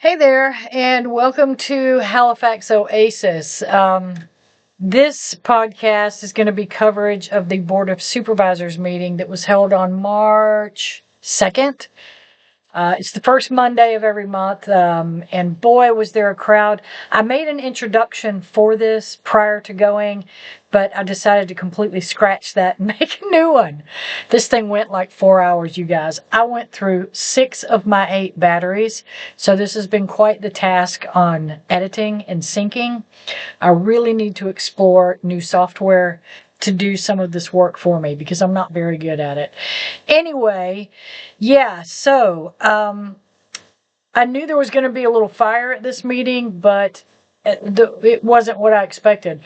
Hey there, and welcome to Halifax Oasis. This podcast is going to be coverage of the Board of Supervisors meeting that was held on March 2nd. It's the first Monday of every month, and boy, was there a crowd. I made an introduction for this prior to going, but I decided to completely scratch that and make a new one. This thing went like 4 hours, you guys. I went through 6 of my 8 batteries, so this has been quite the task on editing and syncing. I really need to explore new software to do some of this work for me because I'm not very good at it. Anyway, yeah, so I knew there was going to be a little fire at this meeting, but it wasn't what I expected.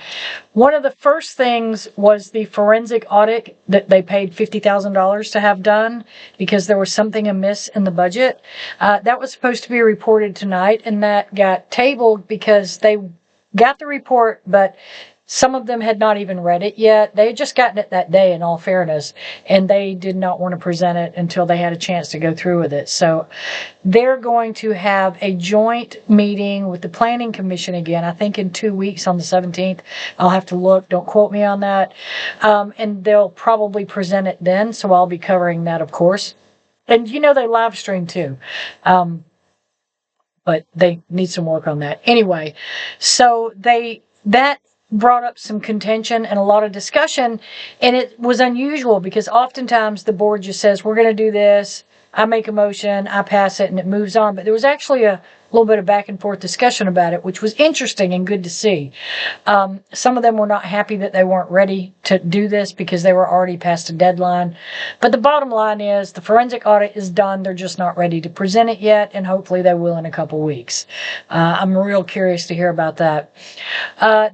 One of the first things was the forensic audit that they paid $50,000 to have done because there was something amiss in the budget. That was supposed to be reported tonight, and that got tabled because they got the report, but some of them had not even read it yet. They had just gotten it that day, in all fairness, and they did not want to present it until they had a chance to go through with it. So they're going to have a joint meeting with the Planning Commission again, I think in 2 weeks on the 17th. I'll have to look. Don't quote me on that. And they'll probably present it then, so I'll be covering that, of course. And they live stream too. But they need some work on that. Anyway, so that brought up some contention and a lot of discussion, and it was unusual because oftentimes the board just says, we're going to do this, I make a motion, I pass it, and it moves on. But there was actually a little bit of back and forth discussion about it, which was interesting and good to see. Some of them were not happy that they weren't ready to do this because they were already past a deadline. But the bottom line is the forensic audit is done. They're just not ready to present it yet, and hopefully they will in a couple weeks. I'm real curious to hear about that.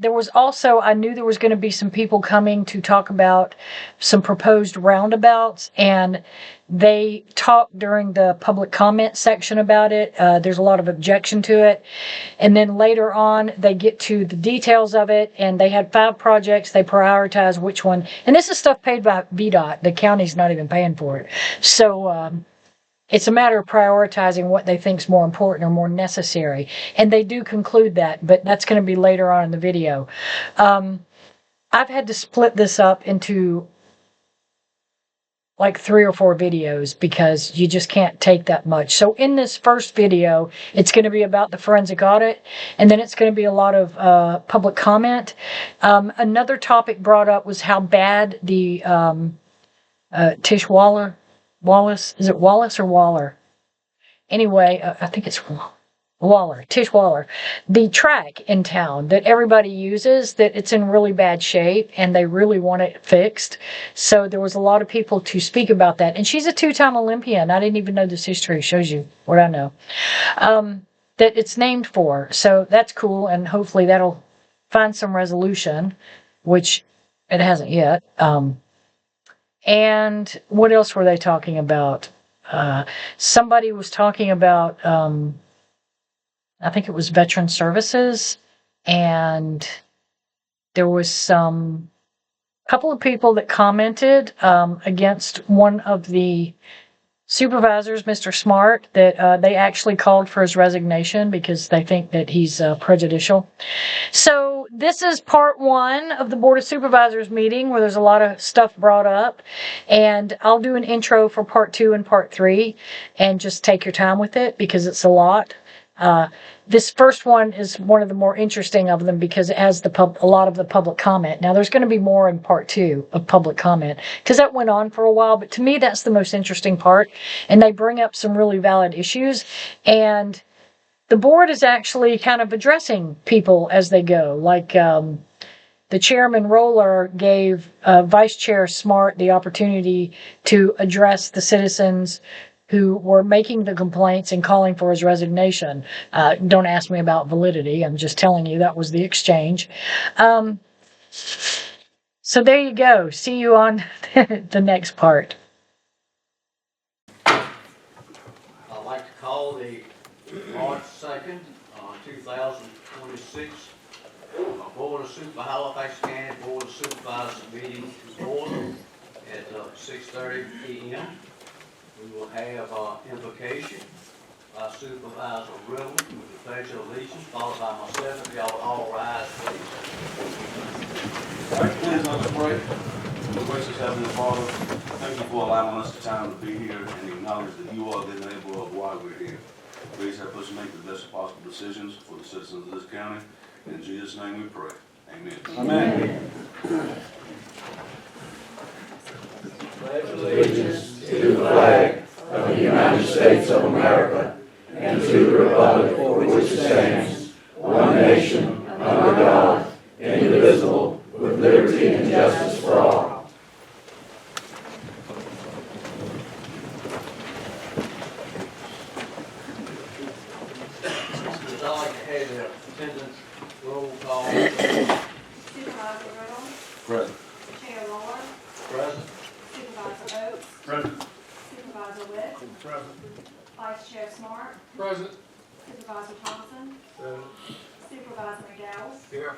There was also, I knew there was going to be some people coming to talk about some proposed roundabouts, and they talked during the public comment section about it. There's a lot of objection to it. And then later on, they get to the details of it, and they had 5 projects. They prioritize which one. And this is stuff paid by VDOT. The county's not even paying for it. So it's a matter of prioritizing what they think is more important or more necessary. And they do conclude that, but that's going to be later on in the video. I've had to split this up into like 3 or 4 videos because you just can't take that much. So in this first video, it's going to be about the forensic audit, and then it's going to be a lot of public comment. Another topic brought up was how bad the Tish Wallace, is it Wallace or Waller? Anyway, I think it's Tish Waller, the track in town that everybody uses, that it's in really bad shape and they really want it fixed. So there was a lot of people to speak about that. And she's a 2-time Olympian. I didn't even know this history. Shows you what I know. That it's named for. So that's cool, and hopefully that'll find some resolution, which it hasn't yet. And what else were they talking about? Somebody was talking about I think it was veteran services, and there was couple of people that commented against one of the supervisors, Mr. Smart, that they actually called for his resignation because they think that he's prejudicial. So this is part 1 of the Board of Supervisors meeting where there's a lot of stuff brought up, and I'll do an intro for part 2 and part 3 and just take your time with it because it's a lot. This first one is one of the more interesting of them because it has a lot of the public comment. Now, there's going to be more in part 2 of public comment because that went on for a while, but to me, that's the most interesting part, and they bring up some really valid issues, and the board is actually kind of addressing people as they go. Like the chairman Roller gave Vice Chair Smart the opportunity to address the citizens who were making the complaints and calling for his resignation. Don't ask me about validity. I'm just telling you that was the exchange. So there you go. See you on the next part. I'd like to call the March 2nd, 2026 Board of Halifax County Board of Supervisors meeting to order at 6:30 p.m. We will have invocation, by Supervisor Riddle with the pledge of allegiance, followed by myself. If y'all all rise, please. All right, please let us pray. Lord, gracious Heavenly Father, thank you for allowing us the time to be here and acknowledge that you are the enabler of why we're here. Please help us make the best possible decisions for the citizens of this county. In Jesus' name we pray. Amen. Amen. Pledge Allegiance to the flag of the United States of America and to the republic for which it stands, one nation, under God, indivisible, with liberty and justice for all. I'd like to have the attendance roll call. Supervisor Riddle, Present. Chair Lord, Present. Supervisor Oates, Present. Supervisor Witt, Present. Vice Chair Smart, Present. Supervisor Thompson, Supervisor McDowell, Here.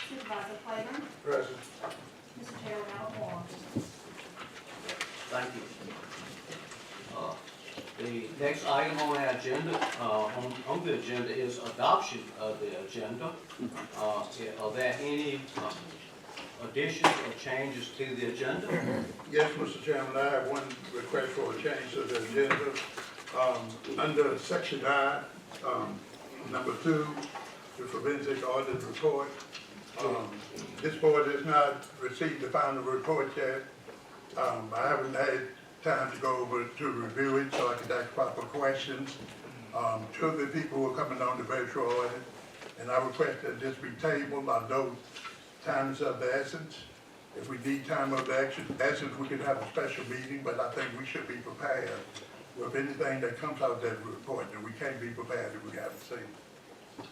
Supervisor Clayton, Present. Mr. Chair, we have a quorum. Thank you. The next item on our agenda, on the agenda is adoption of the agenda. Are there any additions or changes to the agenda? Yes, Mr. Chairman, I have one request for a change to the agenda. Under section I, number 2, the forensic audit report. This board has not received the final report yet. I haven't had time to go over to review it so I could ask proper questions. Two of the people who are coming on the virtual audit, and I request that this be tabled. I know time is of the essence. If we need time of the essence, we could have a special meeting, but I think we should be prepared with anything that comes out of that report, and we can't be prepared if we haven't seen it.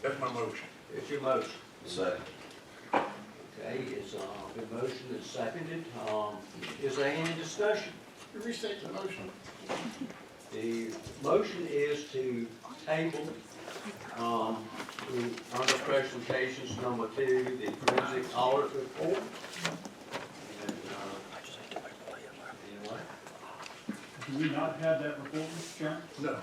That's my motion. It's your motion. Second. Okay, it's, the motion is seconded. Is there any discussion? Restate the motion. The motion is to table, under presentations number 2, the forensic audit report. And, anyway, Do we not have that report, Mr. Chairman? No.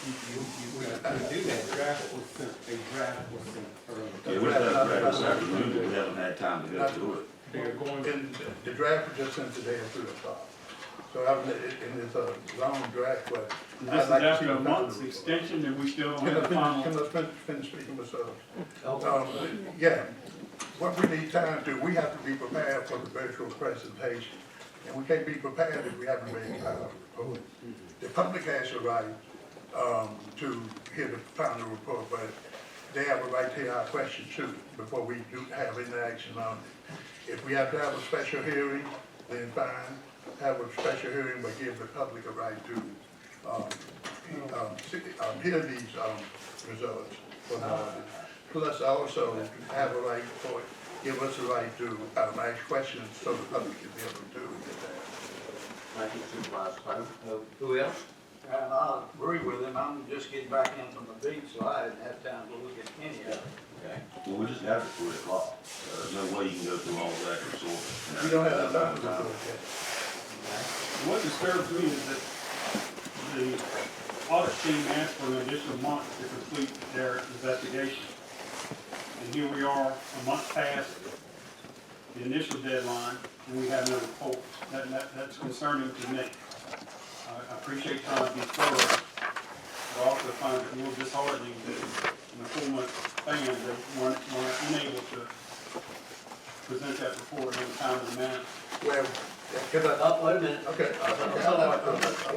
we do that. Draft was sent, a draft was sent. Yeah, we have that this afternoon, but we haven't had time to go through it. They're going, And the draft was just sent today at 3 o'clock. So and it's a long draft, but this I'd is like to see after the a final month's report. extension, and we still don't Can have the final. I finish speaking with Okay. yeah, what we need time to, we have to be prepared for the virtual presentation. And we can't be prepared if we haven't read the final report. The public has a right to hear the final report, but they have a right to hear our questions too, before we do have any action on it. If we have to have a special hearing, then fine, have a special hearing, but give the public a right to hear these results from the audit. Plus also have a right for, give us a right to ask questions so the public can be able to do it. Thank you, Supervisor Clayton. Who else? And I agree with him. I'm just getting back in from the beach, so I hadn't had time to look at any of it. Okay. Well, we just got it at 3 o'clock. There's no way you can go through all of that resort. We don't have the time to do it yet. What disturbs me is that the audit team asked for an additional month to complete their investigation. And here we are, a month past the initial deadline, and we have no report. That's concerning to me. I appreciate trying to be thorough, but also find it a little disheartening that in a 4-month span that we're unable to present that report in a timely manner. Well, can I, Wait a minute. okay,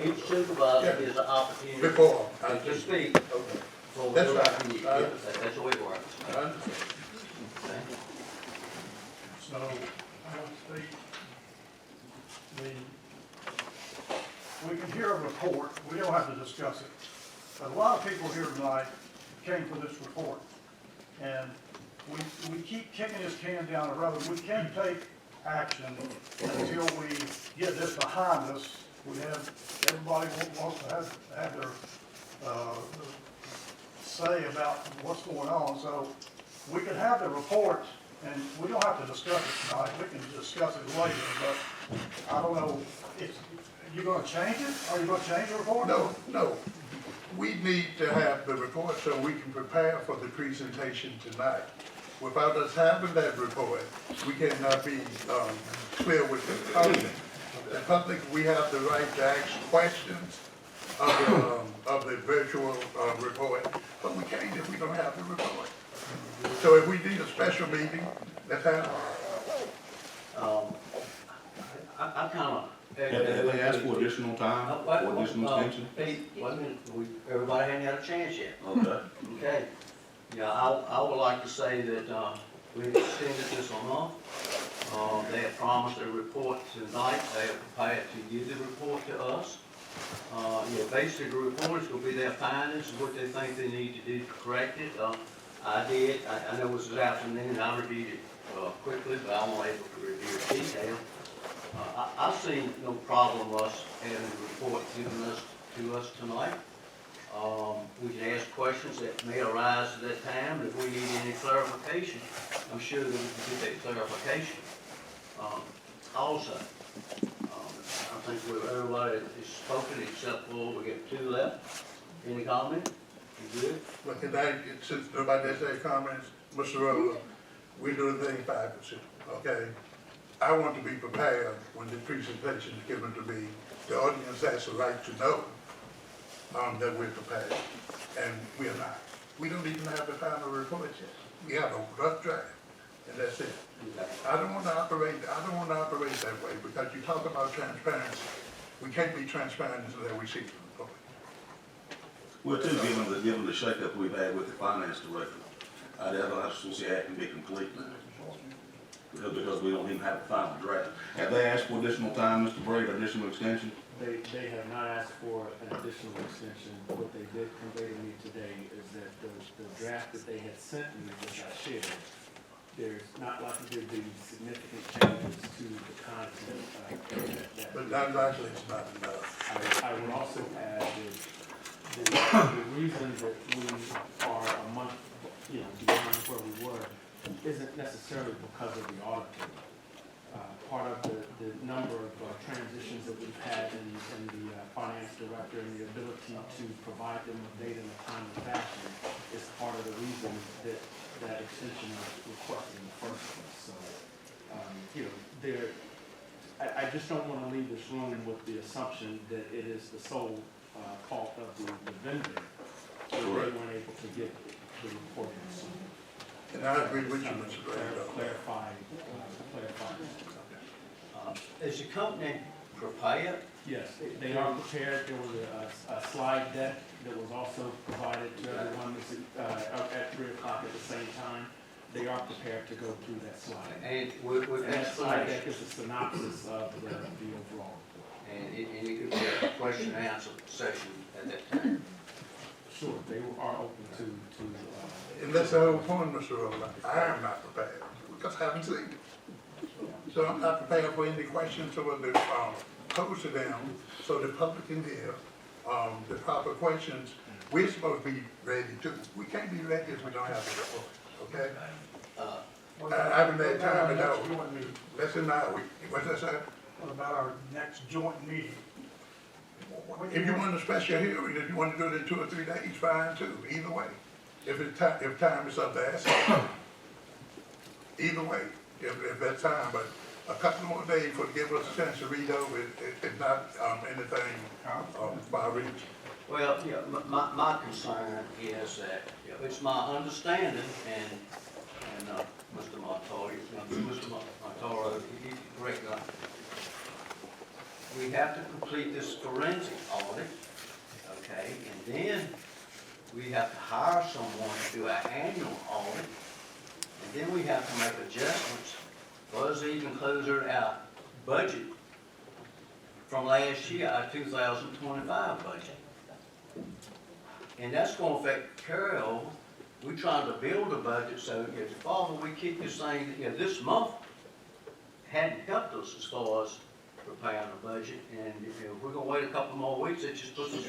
Each supervisor has an opportunity before, to speak. okay. So That's we'll- right. Yeah, that's the way it works. I understand. Okay. So, I don't speak, we can hear a report, we don't have to discuss it. But a lot of people here tonight came for this report. And we keep kicking this can down the road. We can't take action until we get this behind us. We have, everybody wants to have their, say about what's going on. So we can have the report, and we don't have to discuss it tonight. We can discuss it later, but I don't know, it's, You gonna change it? Are you gonna change the report? No. We need to have the report so we can prepare for the presentation tonight. Without us having that report, we cannot be clear with the public. The public, we have the right to ask questions of the virtual report, but we can't if we don't have the report. So if we need a special meeting, let's have it. I kinda. Have they asked for additional time, for additional extension? Wait a minute, everybody hadn't had a chance yet. Okay. Okay, yeah, I would like to say that, we extended this a month. They have promised a report tonight, they have prepared to give the report to us. Basically the report is gonna be their findings, what they think they need to do to correct it. I know it was this afternoon, I reviewed it, quickly, but I wasn't able to review it in detail. I see no problem us having the report given to us tonight. We can ask questions that may arise at that time, if we need any clarification, I'm sure that we can get that clarification. Also, I think everybody has spoken except for, we got 2 left. Any comment? You good? But tonight, since nobody has any comments, Mr. Rowland, we do the thing 5%, okay? I want to be prepared when the presentation is given to me. The audience has the right to know that we're prepared, and we're not. We don't even have the final report yet. We have a rough draft, and that's it. I don't want to operate that way, because you talk about transparency. We can't be transparent until we see the report. Well, too, given the shakeup we've had with the finance director, I'd have to act can be complete now. Because we don't even have a final draft. Have they asked for additional time, Mr. Braid, additional extension? They have not asked for an additional extension. What they did convey to me today is that the draft that they had sent me, which I shared, there's not likely to be significant changes to the content. But not likely, it's not enough. I would also add that the reason that we are a month, beyond where we were isn't necessarily because of the auditor. Part of the number of transitions that we've had in the finance director and the ability to provide them with data in a timely fashion is part of the reason that extension was requested in the first place. So, I just don't want to leave this room with the assumption that it is the sole fault of the vendor that they weren't able to get the reporting. So, And I agree with you, Mr. Braid. clarify. Is the company prepared? Yes, they are prepared. There was a slide deck that was also provided to everyone at 3 o'clock at the same time. They are prepared to go through that slide. And with And that slide deck explanation, is a synopsis of the overall. and it could be a question and answer session at that time. Sure, they are open to. And that's the whole point, Mr. Rowland. I am not prepared, because I haven't seen it. So I'm not prepared for any questions or the pose to them, so the public can hear the proper questions. We're supposed to be ready too. We can't be ready if we don't have the report, okay? I haven't had time to know. Listen now, what's that say? What about our next joint meeting? If you want a special hearing, if you want to do it in 2 or 3 days, fine too, either way. If time is up there, either way, if that's time, but a couple more days for to give us a chance to read over it, it's not anything far reach. Well, my concern is that, it's my understanding, and Mr. Montoro, he correct me. We have to complete this forensic audit, okay, and then we have to hire someone to do our annual audit, and then we have to make adjustments for us to even close our budget from last year, our 2025 budget. And that's gonna affect carryover. We're trying to build a budget, so if the farther we keep this thing, this month hadn't helped us as far as preparing a budget, and if we're gonna wait a couple more weeks, it just puts us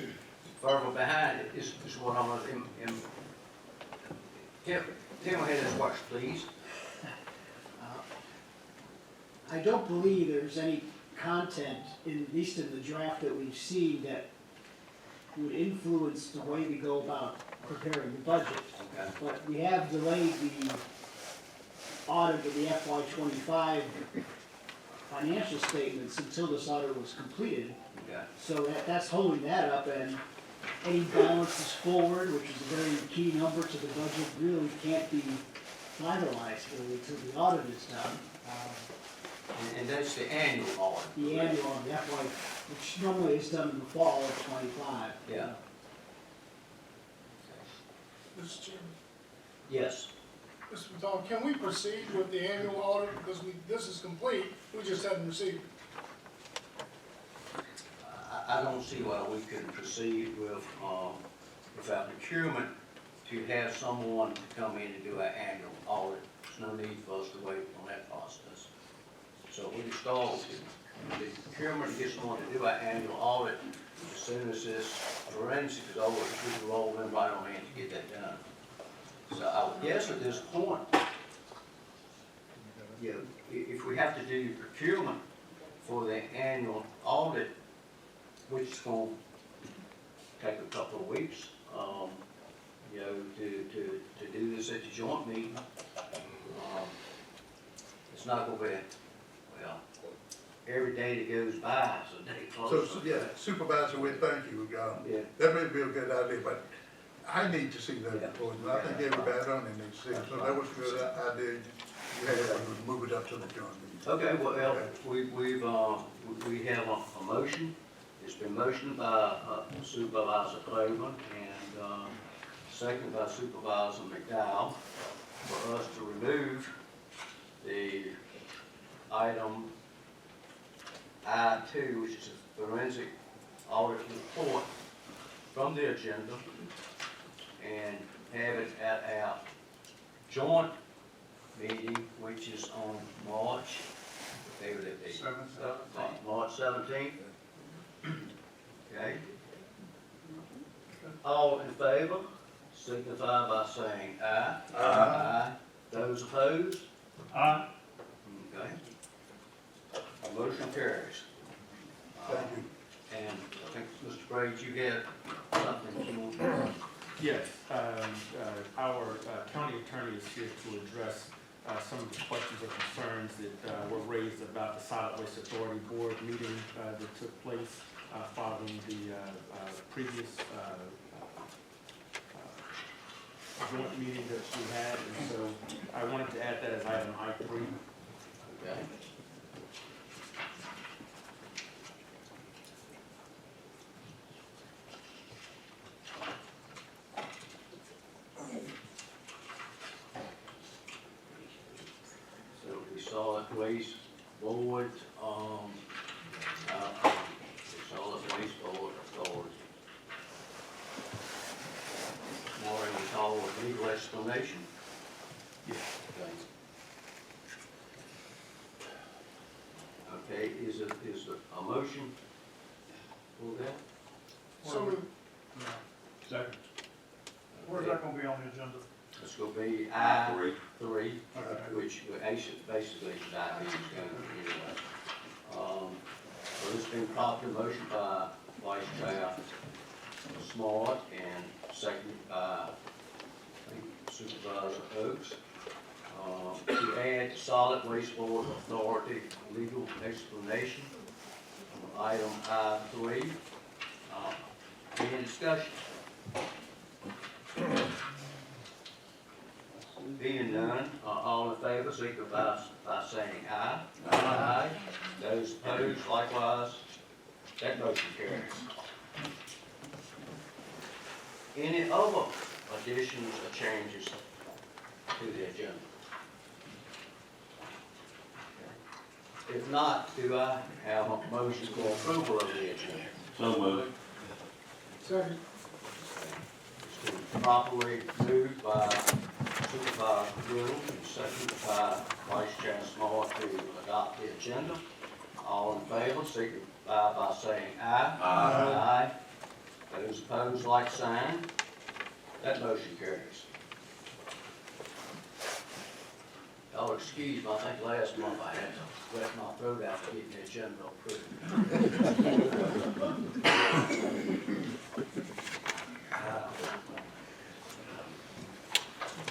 further behind. Is what I'm gonna, tell me how this works, please. I don't believe there's any content, at least in the draft that we've seen, that would influence the way we go about preparing the budget. Okay. But we have delayed the audit of the FY '25 financial statements until this audit was completed. Okay. So that's holding that up, and any balances forward, which is a very key number to the budget, really can't be finalized really until the audit is done. And that's the annual audit. The annual of the FY, which normally is done in the fall of '25. Yeah. Mr. Chairman, Yes. Mr. McDonald, can we proceed with the annual audit, because this is complete, we just haven't received it? I don't see why we couldn't proceed with our procurement to have someone to come in and do our annual audit. There's no need for us to wait on that process. So we can start with the procurement, get someone to do our annual audit. As soon as this forensic is over, we can roll in right on in to get that done. So I would guess at this point, you know, if we have to do procurement for the annual audit, which is going to take a couple of weeks, you know, to do this at the joint meeting, it's not going to be, well, every day that goes by is a day closer. So, yeah, Supervisor, we thank you, Yeah. that may be a good idea, but I need to see that Yeah. report, and I think everybody on it needs to see it, so that was a good idea. You had to move it up to the joint meeting. Okay, well, we have a motion. It's been motioned by Supervisor Cleveland and seconded by Supervisor McDowell for us to remove the item I-2, which is a forensic audit report, from the agenda and have it at our joint meeting, which is on March, whatever that be. March 17th. Okay. All in favor, signify by saying aye. Aye. Those opposed? Aye. Okay. The motion carries. Thank you. And I think, Mr. Brady, you had something you want. Yes, our county attorney is here to address some of the questions or concerns that were raised about the Solid Waste Authority Board meeting that took place following the previous joint meeting that we had. And so I wanted to add that as item I-3. Okay. So we saw it waste board, solid waste board authority. Maureen, we call it legal explanation. Yes. Okay, is a motion for that? So we, Second. Where's that gonna be on the agenda? It's gonna be I-3, Okay. which basically is diabetes anyway. So it's been properly motioned by Vice Chair Smart and seconded by, I think, Supervisor Oaks, to add Solid Waste Board Authority legal explanation on item I-3. Any discussion? Being none, all in favor, signify by saying aye. Aye. Those opposed, likewise, that motion carries. Any other additions or changes to the agenda? If not, do I have a motion for approval of the agenda? So moved. Second. It's been properly moved by Supervisor Little and seconded by Vice Chair Smart to adopt the agenda. All in favor, signify by saying aye. Aye. Those opposed, like sign. That motion carries. Y'all excuse me, I think last month I had to wet my throat out to get the agenda approved.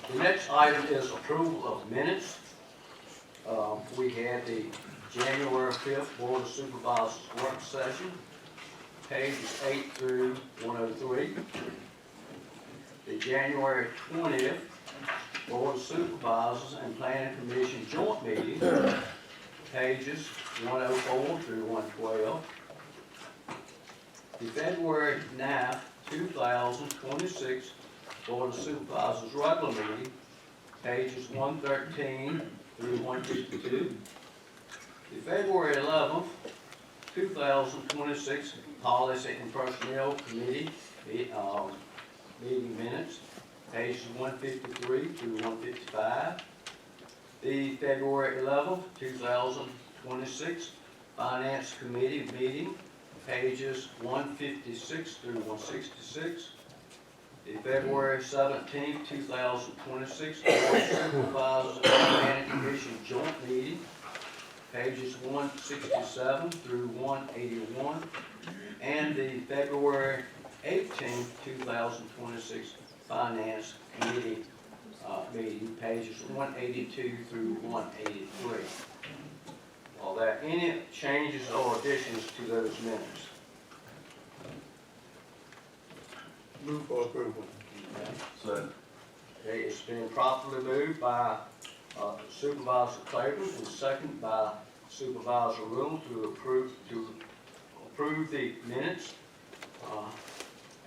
The next item is approval of minutes. We had the January 5th Board of Supervisors work session, pages 8 through 103. The January 20th Board of Supervisors and Planning Commission joint meeting, pages 104 through 112. The February 9th, 2026 Board of Supervisors regular meeting, pages 113 through 152. The February 11th, 2026 Policy and Personnel Committee meeting minutes, pages 153 through 155. The February 11th, 2026 Finance Committee meeting, pages 156 through 166. The February 17th, 2026 Board of Supervisors and Planning Commission joint meeting, pages 167 through 181. And the February 18th, 2026 Finance Committee meeting, pages 182 through 183. Are there any changes or additions to those minutes? Move for approval. So, Okay, it's been properly moved by Supervisor Claiborne and seconded by Supervisor Rule to approve the minutes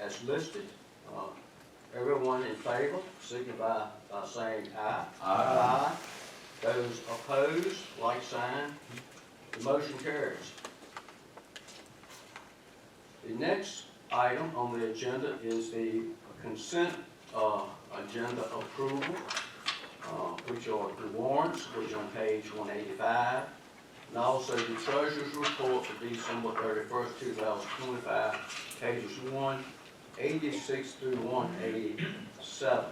as listed. Everyone in favor, signify by saying aye. Aye. Those opposed, like sign. The motion carries. The next item on the agenda is the consent agenda approval, which are the warrants, which are on page 185, and also the treasurer's report for December 31st, 2025, pages 186 through 187.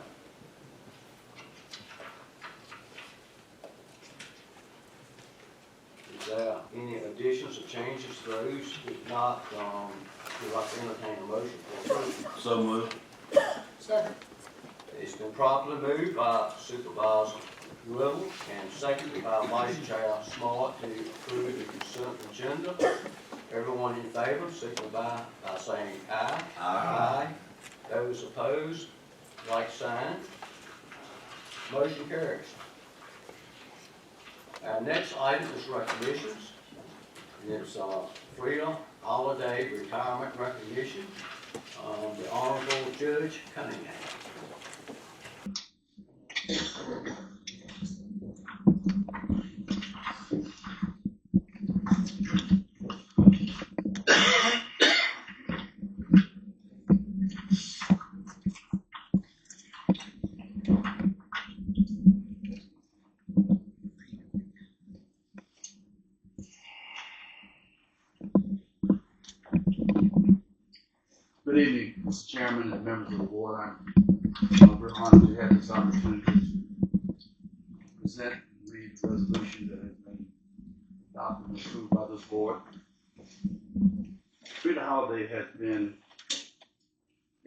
Is there any additions or changes to those? If not, we'd like to entertain a motion for approval. so moved. Second. It's been properly moved by Supervisor Little and seconded by Vice Chair Smart to approve the consent agenda. Everyone in favor, signify by saying aye. Aye. Those opposed, like sign. Motion carries. Our next item is recognitions. And it's Freedom Holiday Retirement Recognition. The Honorable Judge Cunningham. Good evening, Mr. Chairman and members of the board. I'm very honored to have this opportunity to present and read the resolution that has been adopted and approved by this board. Freedom Holiday has been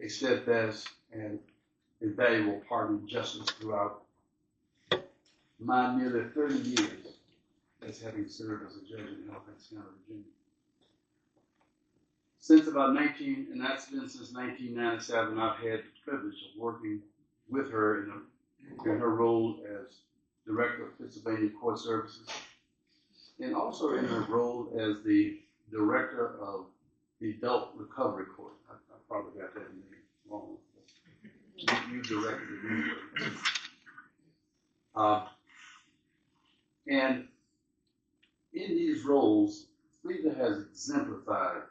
a steadfast and invaluable partner in justice throughout my nearly 30 years as having served as a judge in Halifax County, Virginia. Since about and that's been since 1997, I've had the privilege of working with her in her role as Director of Pennsylvania Court Services, and also in her role as the Director of the Adult Recovery Court. I probably got that name wrong. You directed it anyway. And in these roles, Frida has exemplified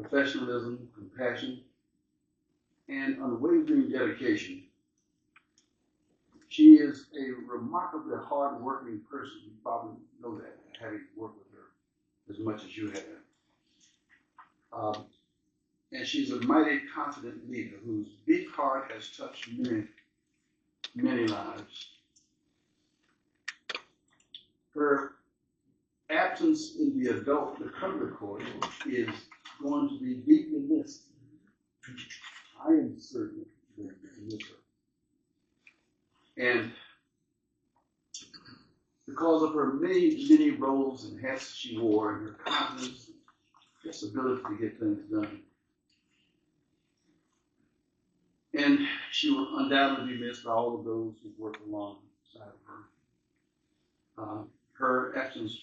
professionalism, compassion, and unwavering dedication. She is a remarkably hard-working person. You probably know that, having worked with her as much as you have. And she's a mighty confident leader whose big heart has touched many, many lives. her absence in the adult recovery course is going to be deeply missed. I am certain that you miss her. And because of her many roles and hats she wore, and her confidence, just ability to get things done. And she will undoubtedly be missed by all of those who work alongside of her. Her absence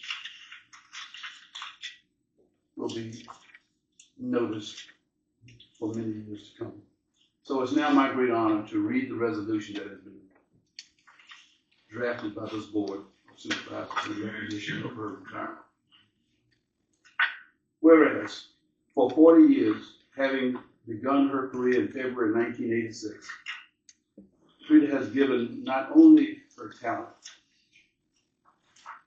will be noticed for many years to come. So it's now my great honor to read the resolution that has been drafted by this board of supervisors in recognition of her retirement. Whereas, for 40 years, having begun her career in February 1986, Frida has given not only her talent,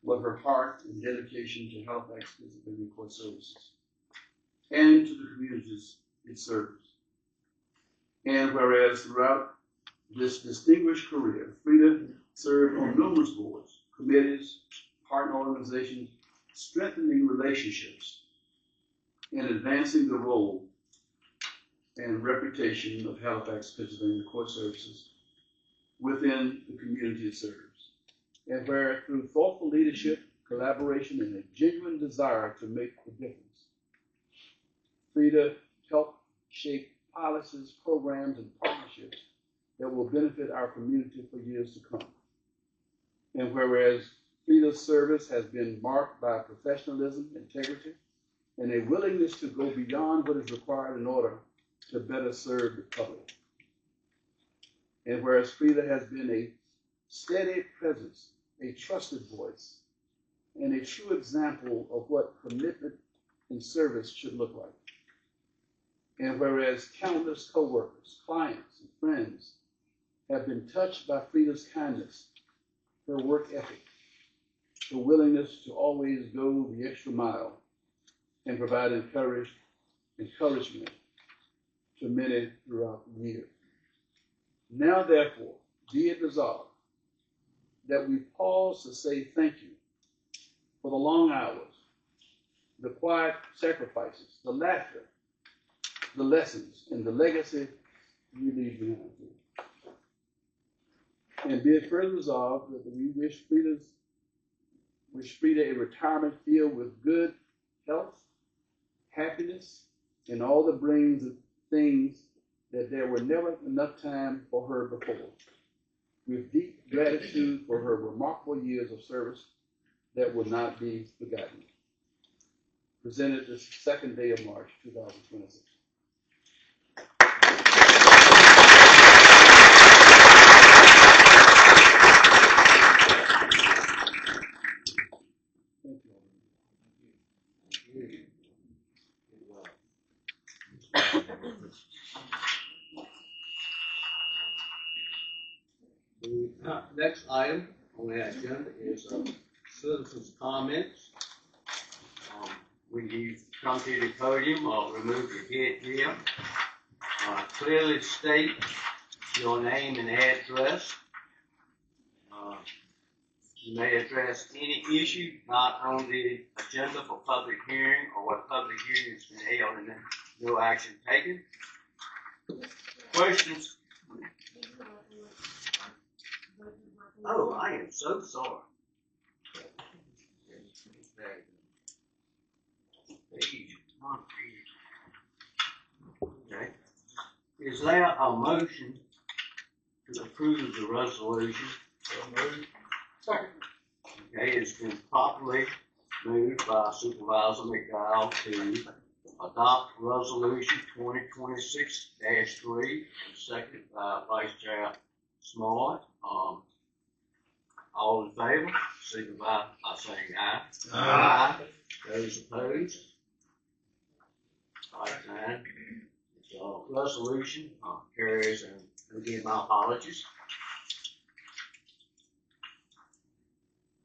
but her heart and dedication to Halifax Pennsylvania Court Services and to the communities it serves. And whereas throughout this distinguished career, Frida served on numerous boards, committees, partner organizations, strengthening relationships, and advancing the role and reputation of Halifax, Pennsylvania Court Services within the community it serves. And where through thoughtful leadership, collaboration, and a genuine desire to make a difference, Frida helped shape policies, programs, and partnerships that will benefit our community for years to come. And whereas Frida's service has been marked by professionalism, integrity, and a willingness to go beyond what is required in order to better serve the public. And whereas Frida has been a steady presence, a trusted voice, and a true example of what commitment and service should look like. And whereas countless co-workers, clients, and friends have been touched by Frida's kindness, her work ethic, her willingness to always go the extra mile and provide encouragement to many throughout the year. Now, therefore, be it resolved that we pause to say thank you for the long hours, the quiet sacrifices, the laughter, the lessons, and the legacy you leave behind. And be it further resolved that we wish Frida a retirement filled with good health, happiness, and all that brings the things that there were never enough time for her before. With deep gratitude for her remarkable years of service that will not be forgotten. Presented this second day of March, 2026. The next item on the agenda is citizens' comments. When you come to the podium, remove your headgear. Clearly state your name and address. You may address any issue not on the agenda for public hearing or what public hearing has been held and no action taken. Questions? Oh, I am so sorry. Okay. Is there a motion to approve the resolution? Second. Okay, it's been properly moved by Supervisor McDowell to adopt resolution 2026-3 and second by Vice Chair Smart. All in favor, signify by saying aye. Aye. Those opposed? Like that. So resolution carries, and again, my apologies.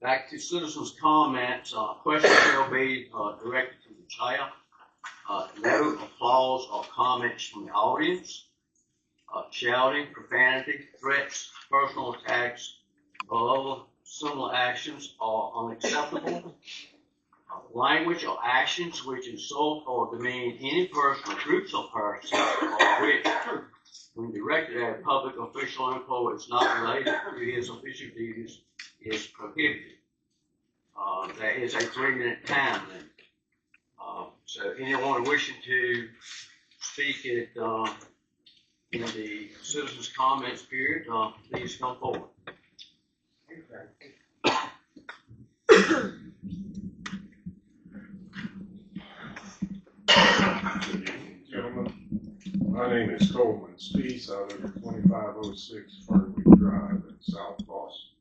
Back to citizens' comments. Questions will be directed to the chair. No applause or comments from the audience. Shouting, profanity, threats, personal attacks, or similar actions are unacceptable. Language or actions which insult or demean any person or groups of persons or which, when directed at a public official or employee, is not related to his official duties is prohibited. There is a 3-minute time limit. So anyone wishing to speak at in the citizens' comments period, please come forward. Gentlemen, my name is Coleman Spees. I live at 2506 Fernwood Drive in South Boston.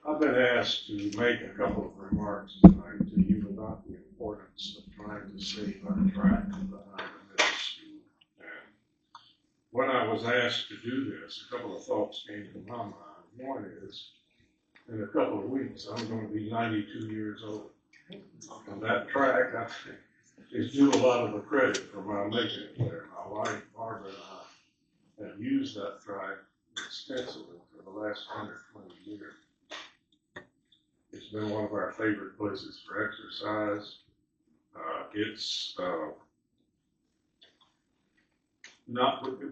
I've been asked to make a couple of remarks tonight to you about the importance of trying to save our track behind the middle school. And when I was asked to do this, a couple of thoughts came to my mind. One is, in a couple of weeks, I'm going to be 92 years old. And that track, I think, is due a lot of the credit for my making it there. My wife, Barbara, and I have used that track extensively for the last 120 years. It's been one of our favorite places for exercise.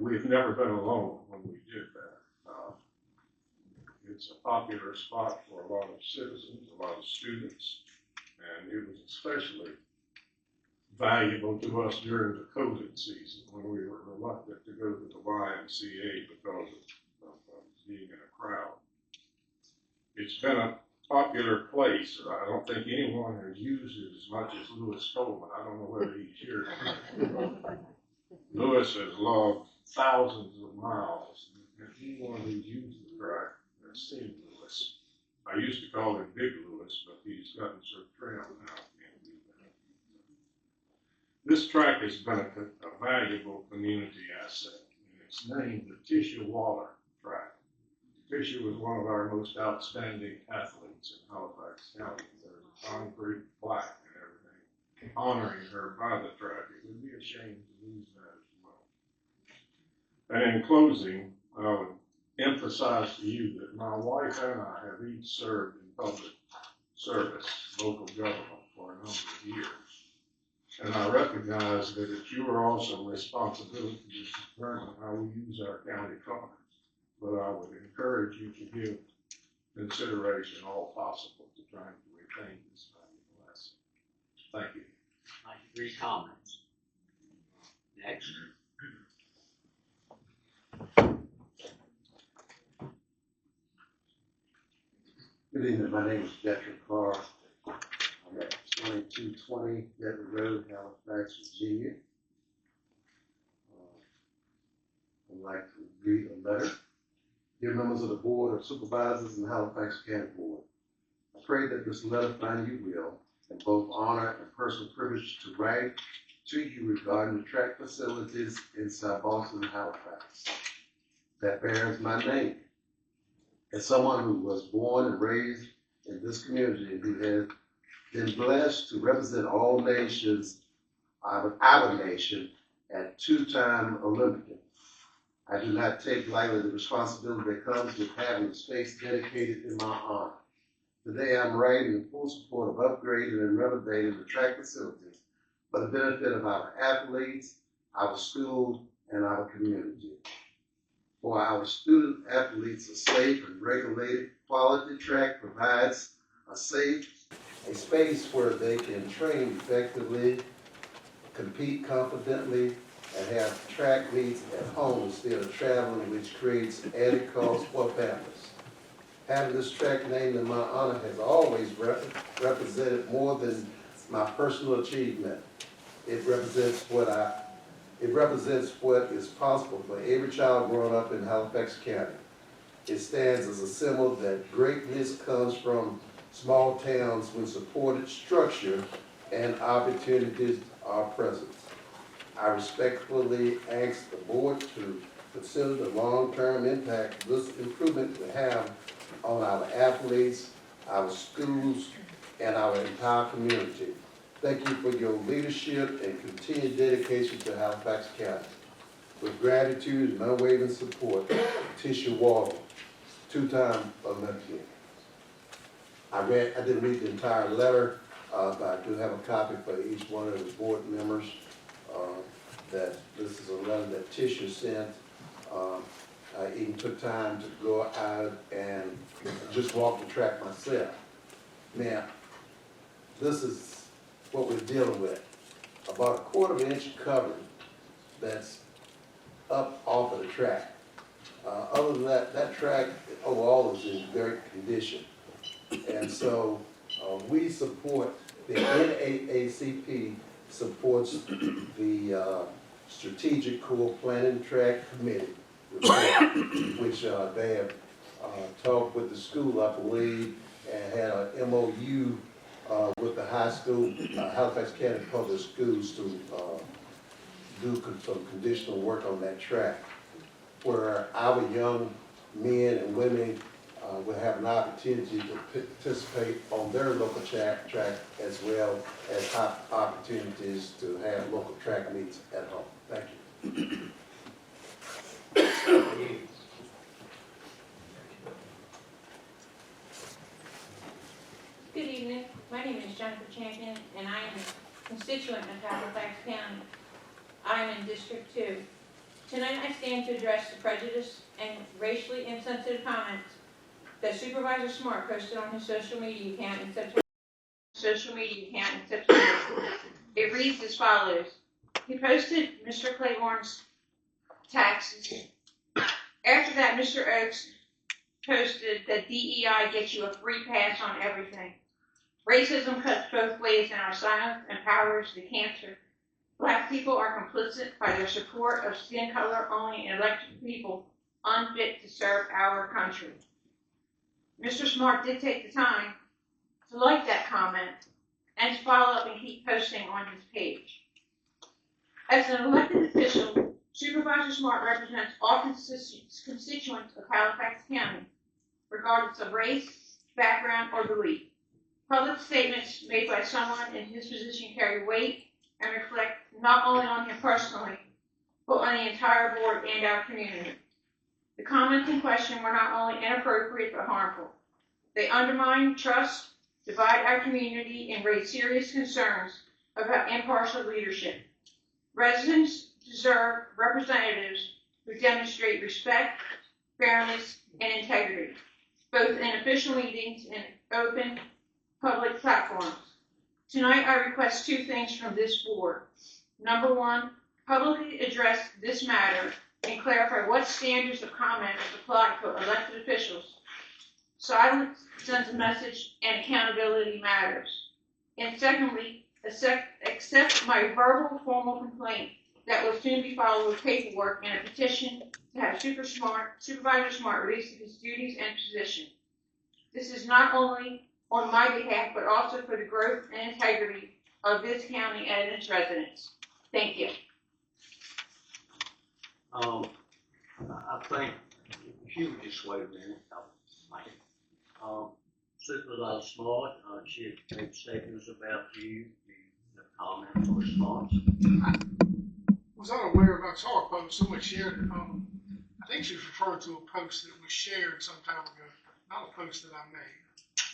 We've never been alone when we did that. It's a popular spot for a lot of citizens, a lot of students, and it was especially valuable to us during the COVID season when we were reluctant to go to the YMCA because of being in a crowd. It's been a popular place. I don't think anyone has used it as much as Lewis Coleman. I don't know whether he's here. Lewis has logged thousands of miles, and anyone who's used the track has seen Lewis. I used to call him Big Lewis, but he's gotten so trim now. This track has been a valuable community asset, and it's named the Tissue Waller Track. Tissue was one of our most outstanding athletes in Halifax County. There's a concrete plaque and everything honoring her by the track. It would be a shame to lose that as well. And in closing, I would emphasize to you that my wife and I have each served in public service, local government, for a number of years. And I recognize that it's your awesome responsibility to determine how we use our county funds. But I would encourage you to give consideration all possible to trying to retain this valuable asset. Thank you. Thank you for your comments. Next. Good evening, my name is Jeffrey Carr. I'm at 2220 Deadwood Road, Halifax, Virginia. I'd like to read a letter. Dear members of the Board of Supervisors and Halifax County Board, I pray that this letter find you will, and both honor and personal privilege to write to you regarding the track facilities in South Boston and Halifax that bears my name. As someone who was born and raised in this community and who has been blessed to represent all nations, our nation, at two-time Olympian, I do not take lightly the responsibility that comes with having a space dedicated in my honor. Today I'm writing in full support of upgrading and renovating the track facilities for the benefit of our athletes, our school, and our community. For our student athletes, a safe and regulated quality track provides a space where they can train effectively, compete confidently, and have track meets at home instead of traveling, which creates added costs for families. Having this track named in my honor has always represented more than my personal achievement. It represents what is possible for every child growing up in Halifax County. It stands as a symbol that greatness comes from small towns when supported structure and opportunities are present. I respectfully ask the board to consider the long-term impact this improvement will have on our athletes, our schools, and our entire community. Thank you for your leadership and continued dedication to Halifax County. With gratitude and unwavering support, Tisha Waller, two-time Olympian. I didn't read the entire letter, but I do have a copy for each one of the board members. That this is a letter that Tisha sent. I even took time to go out and just walk the track myself. Now, this is what we're dealing with. About 1/4 inch of covering that's up off of the track. Other than that, that track overall is in great condition. And so we support, the NAACP supports the Strategic Core Planning Track Committee report, which they have talked with the school, I believe, and had a MOU with the high school, Halifax County Public Schools to do some conditional work on that track, where our young men and women will have an opportunity to participate on their local track as well as have opportunities to have local track meets at home. Thank you. Good evening. My name is Jennifer Champion, and I am a constituent of Halifax County. I am in District 2. Tonight I stand to address the prejudice and racially insensitive comments that Supervisor Smart posted on his social media account in September. It reads as follows. He posted Mr. Claiborne's taxes. After that, Mr. Oakes posted that DEI gets you a free pass on everything. Racism cuts both ways, and our silence empowers the cancer. Black people are complicit by their support of skin color only elected people unfit to serve our country. Mr. Smart did take the time to like that comment and to follow up and keep posting on his page. As an elected official, Supervisor Smart represents all constituents of Halifax County, regardless of race, background, or belief. Public statements made by someone in his position carry weight and reflect not only on him personally, but on the entire board and our community. The comments in question were not only inappropriate but harmful. They undermine trust, divide our community, and raise serious concerns about impartial leadership. Residents deserve representatives who demonstrate respect, fairness, and integrity, both in official meetings and open public platforms. Tonight, I request two things from this board. Number one, publicly address this matter and clarify what standards of comment apply to elected officials. Silence sends a message, and accountability matters. And secondly, accept my verbal formal complaint that will soon be followed with paperwork and a petition to have Supervisor Smart released of his duties and position. This is not only on my behalf, but also for the growth and integrity of this county and its residents. Thank you. I think, if you would just wait a minute, Supervisor Smart, she had made statements about you, the comment or response. Was unaware of, I saw a post, someone shared, I think she was referring to a post that was shared some time ago, not a post that I made.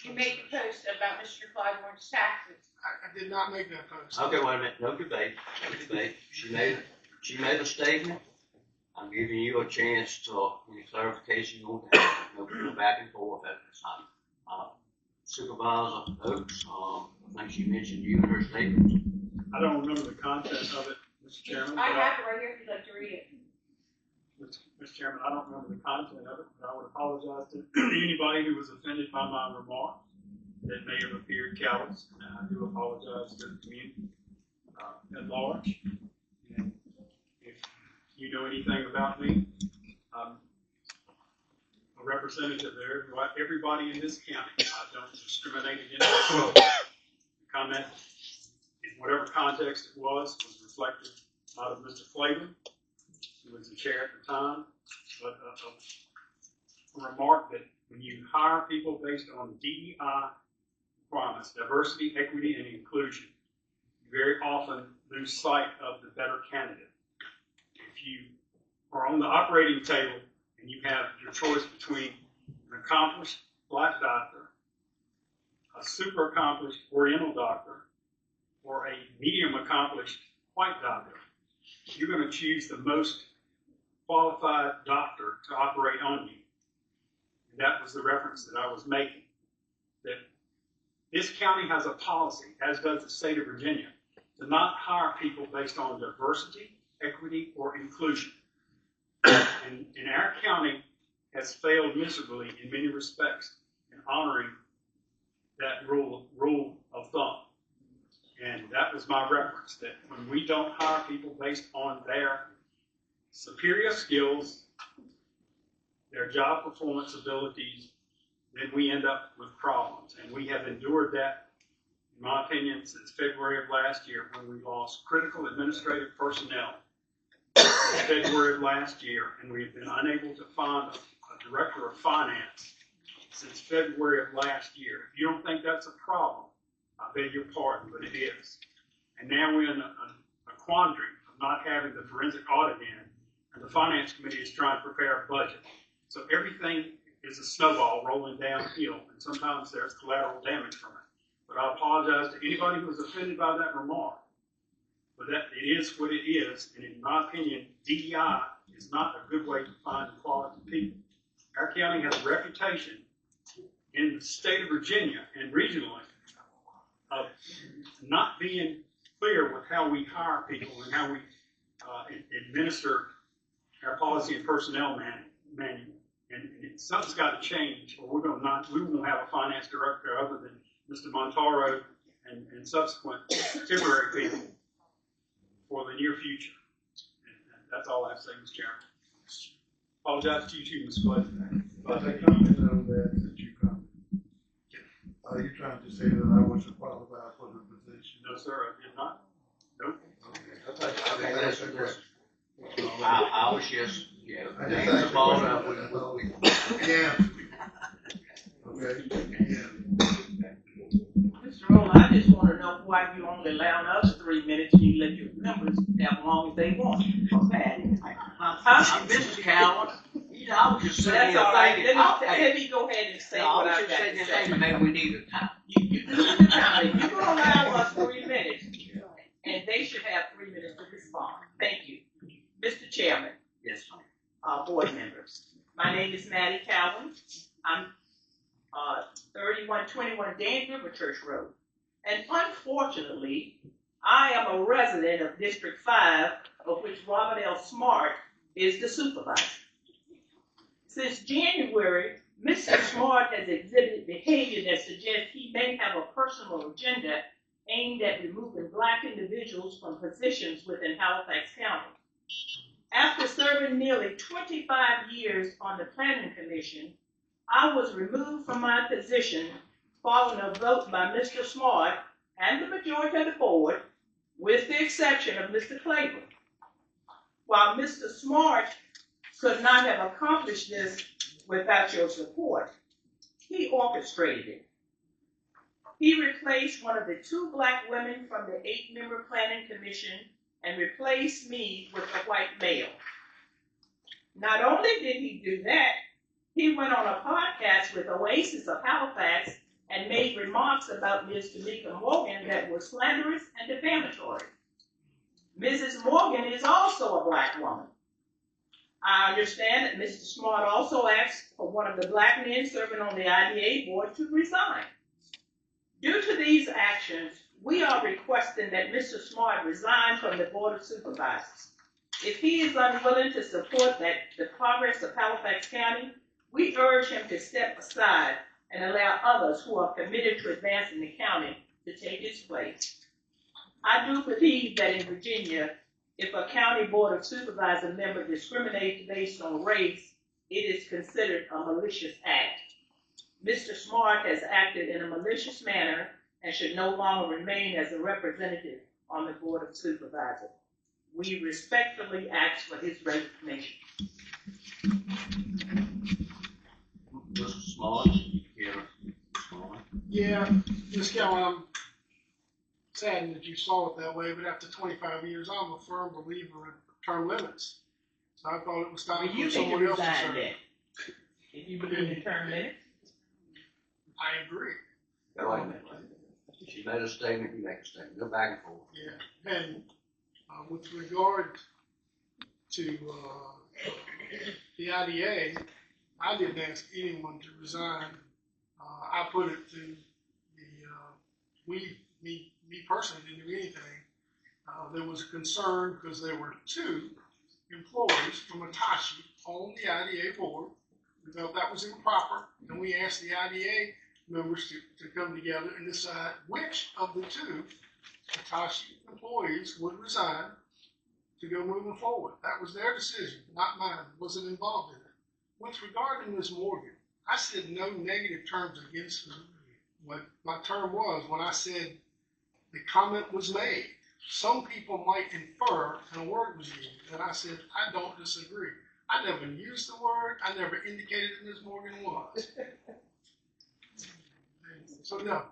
You made the post about Mr. Claiborne's taxes. I did not make that post. Okay, wait a minute, no debate. She made a statement. I'm giving you a chance to, any clarification you want to have, no back and forth at this time. Supervisor Oakes, I think she mentioned you in her statement. I don't remember the content of it, Mr. Chairman. I have it right here if you'd like to read it. Mr. Chairman, I don't remember the content of it, but I would apologize to anybody who was offended by my remarks that may have appeared callous, and I do apologize to the community at large. And if you know anything about me, I'm a representative there, everybody in this county. I don't discriminate against anyone. The comment, in whatever context it was reflective not of Mr. Claiborne, who was the chair at the time, but a remark that when you hire people based on DEI requirements, diversity, equity, and inclusion, you very often lose sight of the better candidate. If you are on the operating table and you have your choice between an accomplished black doctor a super accomplished Oriental doctor or a medium accomplished white doctor, you're going to choose the most qualified doctor to operate on you. And that was the reference that I was making. That this county has a policy, as does the state of Virginia, to not hire people based on diversity, equity, or inclusion. And our county has failed miserably in many respects in honoring that rule of thumb. And that was my reference, that when we don't hire people based on their superior skills, their job performance abilities, then we end up with problems. And we have endured that, in my opinion, since February of last year, when we lost critical administrative personnel. February of last year, and we've been unable to find a director of finance since February of last year. If you don't think that's a problem, I beg your pardon, but it is. And now we're in a quandary of not having the forensic audit in, and the finance committee is trying to prepare a budget. So everything is a snowball rolling downhill, and sometimes there's collateral damage from it. But I apologize to anybody who was offended by that remark. But that it is what it is, and in my opinion, DEI is not a good way to find quality people. Our county has a reputation in the state of Virginia and regionally of not being clear with how we hire people and how we administer our policy and personnel manual. And something's got to change, or we won't have a finance director other than Mr. Montaro and subsequent temporary people for the near future. And that's all I have to say, Mr. Chairman. Apologize to you too, Ms. Pleasant. But I come to know that you come. Are you trying to say that I wasn't qualified for the position? No, sir, I did not. Nope. Okay. I think that's the question. I was just, yeah. I just asked the question. Yeah. Okay. Yeah. Mr. Roll, I just want to know why you only allowing us 3 minutes and you let your members have as long as they want. Mrs. Cowan, you know, I was just saying. That's all right. Let me go ahead and say what I got to say. Maybe we need a time. You need the time. If you're going to allow us 3 minutes, and they should have 3 minutes to respond. Thank you. Mr. Chairman. Yes, ma'am. Board members. My name is Maddie Cowan. I'm 3121 Dan River Church Road. And unfortunately, I am a resident of District 5, of which Robert L. Smart is the supervisor. Since January, Mr. Smart has exhibited behavior that suggests he may have a personal agenda aimed at removing Black individuals from positions within Halifax County. After serving nearly 25 years on the Planning Commission, I was removed from my position following a vote by Mr. Smart and the majority of the board, with the exception of Mr. Claiborne. While Mr. Smart could not have accomplished this without your support, he orchestrated it. He replaced one of the 2 Black women from the 8-member Planning Commission and replaced me with a white male. Not only did he do that, he went on a podcast with Oasis of Halifax and made remarks about Ms. Tamika Morgan that were slanderous and defamatory. Mrs. Morgan is also a Black woman. I understand that Mr. Smart also asked for one of the Black men serving on the IDA board to resign. Due to these actions, we are requesting that Mr. Smart resign from the Board of Supervisors. If he is unwilling to support the progress of Halifax County, we urge him to step aside and allow others who are committed to advancing the county to take his place. I do believe that in Virginia, if a county board of supervisor member discriminates based on race, it is considered a malicious act. Mr. Smart has acted in a malicious manner and should no longer remain as a representative on the board of supervisors. We respectfully ask for his resignation. Mr. Smart, Yeah, Ms. Cowan, I'm saddened that you saw it that way, but after 25 years, I'm a firm believer in term limits. So I thought it was time You for need to someone else to resign serve. then. If you believe in term limits. I agree. Wait a minute. She made a statement, you make a statement, go back and forth. Yeah, and with regard to the IDA, I didn't ask anyone to resign. I put it to me personally didn't do anything. There was a concern because there were two employees from Hitachi on the IDA board. We felt that was improper, and we asked the IDA members to come together and decide which of the two Hitachi employees would resign to go moving forward. That was their decision, not mine. Wasn't involved in it. With regard to Ms. Morgan, I said no negative terms against her. What my term was when I said the comment was made. Some people might infer, and a word was used, and I said, I don't disagree. I never used the word. I never indicated that Ms. Morgan was. So no,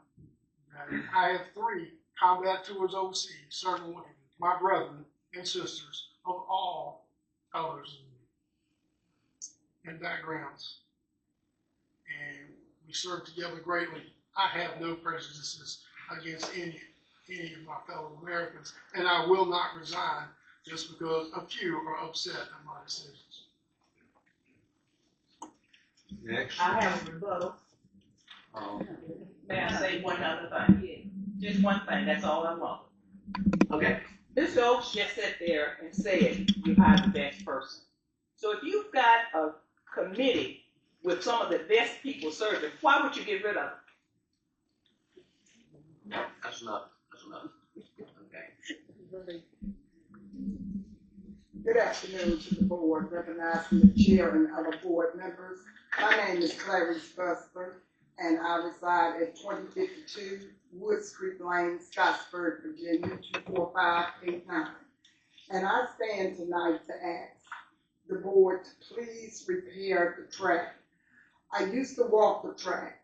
I have 3 combat tours overseas, serving with my brethren and sisters of all colors and backgrounds. And we serve together greatly. I have no prejudices against any of my fellow Americans, and I will not resign just because a few are upset at my decisions. Next. I have a rebuttal. May I say one other thing? Just one thing, that's all I want. Okay. Mr. Oaks just sat there and said you hired the best person. So if you've got a committee with some of the best people serving, why would you get rid of them? That's enough. Okay. Good afternoon to the board, recognizing the chair and other board members. My name is Clarice Busford, and I reside at 2052 Wood Street Lane, Scottsburg, Virginia, 24589. And I stand tonight to ask the board to please repair the track. I used to walk the track.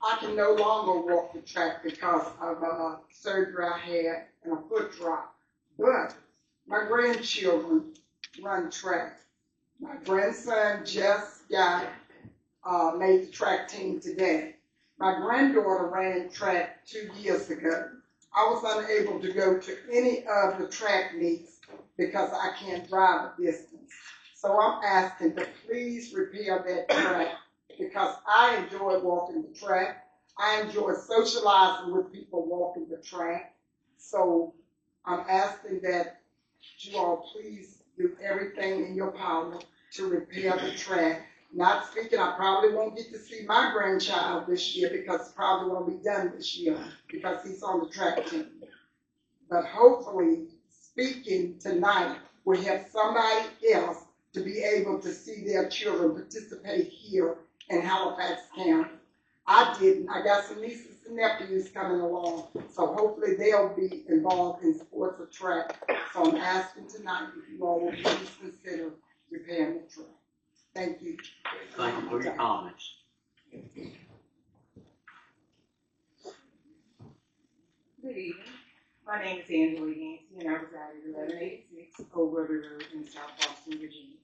I can no longer walk the track because of surgery I had and a foot drop. But my grandchildren run track. My grandson just made the track team today. My granddaughter ran track 2 years ago. I was unable to go to any of the track meets because I can't drive a distance. So I'm asking to please repair that track because I enjoy walking the track. I enjoy socializing with people walking the track. So I'm asking that you all please do everything in your power to repair the track. Not speaking, I probably won't get to see my grandchild this year because it probably won't be done this year because he's on the track team. But hopefully, speaking tonight, we have somebody else to be able to see their children participate here in Halifax County. I didn't. I got some nieces and nephews coming along, so hopefully they'll be involved in sports or track. So I'm asking tonight if you all will please consider repairing the track. Thank you. Thank you for your comments. Good evening. My name is Angela Yancey, and I reside at 1186 Old Ruby Road in South Boston, Virginia.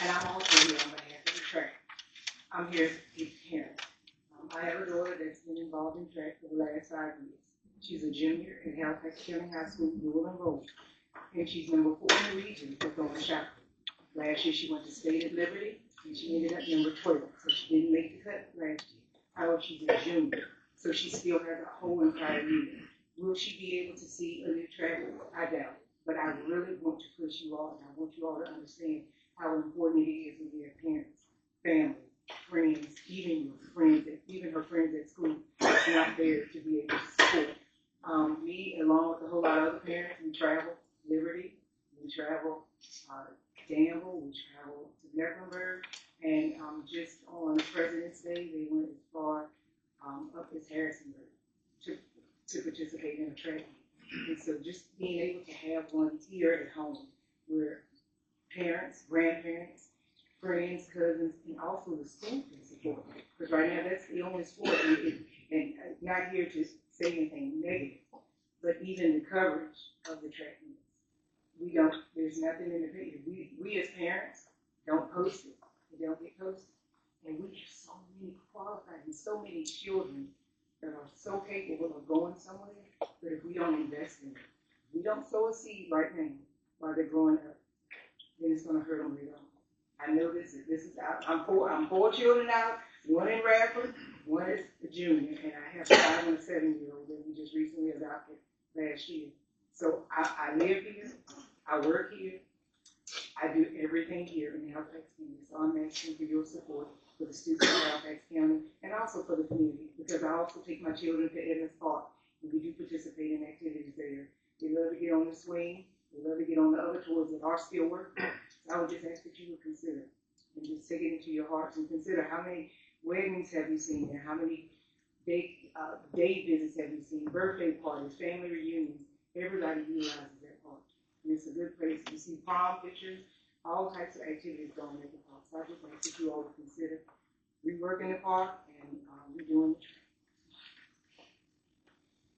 And I'm also here on behalf of the track. I'm here to speak to parents. I have a daughter that's been involved in track for the last 5 years. She's a junior at Halifax County High School, Newell and Road, and she's number 4 in the region for throwing shot. Last year she went to state at Liberty, and she ended up number 12, so she didn't make the cut last year. However, she's a junior, so she still has a whole entire year. Will she be able to see a new track? I doubt it, but I really want to push you all, and I want you all to understand how important it is with their parents, family, friends, even your friends, even her friends at school. It's not there to be able to support. Me, along with a whole lot of other parents, we travel Liberty, we travel Danville, we travel to Mecklenburg, and just on President's Day, they went as far up as Harrisonburg to participate in a track meet. And so just being able to have one here at home where parents, grandparents, friends, cousins, and also the school can support. Because right now that's the only sport, and not here to say anything negative, but even the coverage of the track meets. There's nothing in the paper. We as parents don't post it. It don't get posted. And we have so many qualified and so many children that are so capable of going somewhere, but if we don't invest in it, if we don't sow a seed right now while they're growing up, then it's gonna hurt them later on. I know this is, I'm four children out, one in Radford, one is a junior, and I have a 5 and a 7-year-old that we just recently adopted last year. So I live here, I work here, I do everything here in Halifax County. So I'm asking for your support for the students of Halifax County and also for the community, because I also take my children to Edmonds Park and we do participate in activities there. They love to get on the swing, they love to get on the other toys that are still working. So I would just ask that you would consider and just take it into your hearts and consider how many weddings have you seen there, how many day visits have you seen, birthday parties, family reunions. Everybody utilizes that park. And it's a good place. You see prom pictures, all types of activities going at the park. So I just ask that you all would consider reworking the park and redoing the track.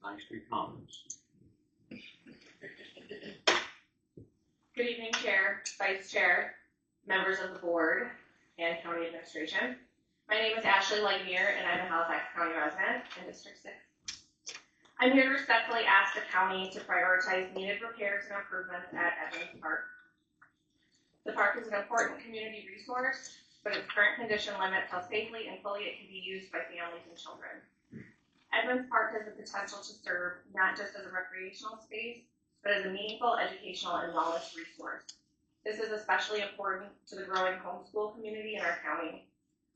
Nice big comments. Good evening, Chair, Vice Chair, members of the board, and county administration. My name is Ashley Ligonier, and I'm a Halifax County resident in District 6. I'm here to respectfully ask the county to prioritize needed repairs and improvements at Edmonds Park. The park is an important community resource, but its current condition limits how safely and fully it can be used by families and children. Edmonds Park has the potential to serve not just as a recreational space, but as a meaningful educational and wellness resource. This is especially important to the growing homeschool community in our county.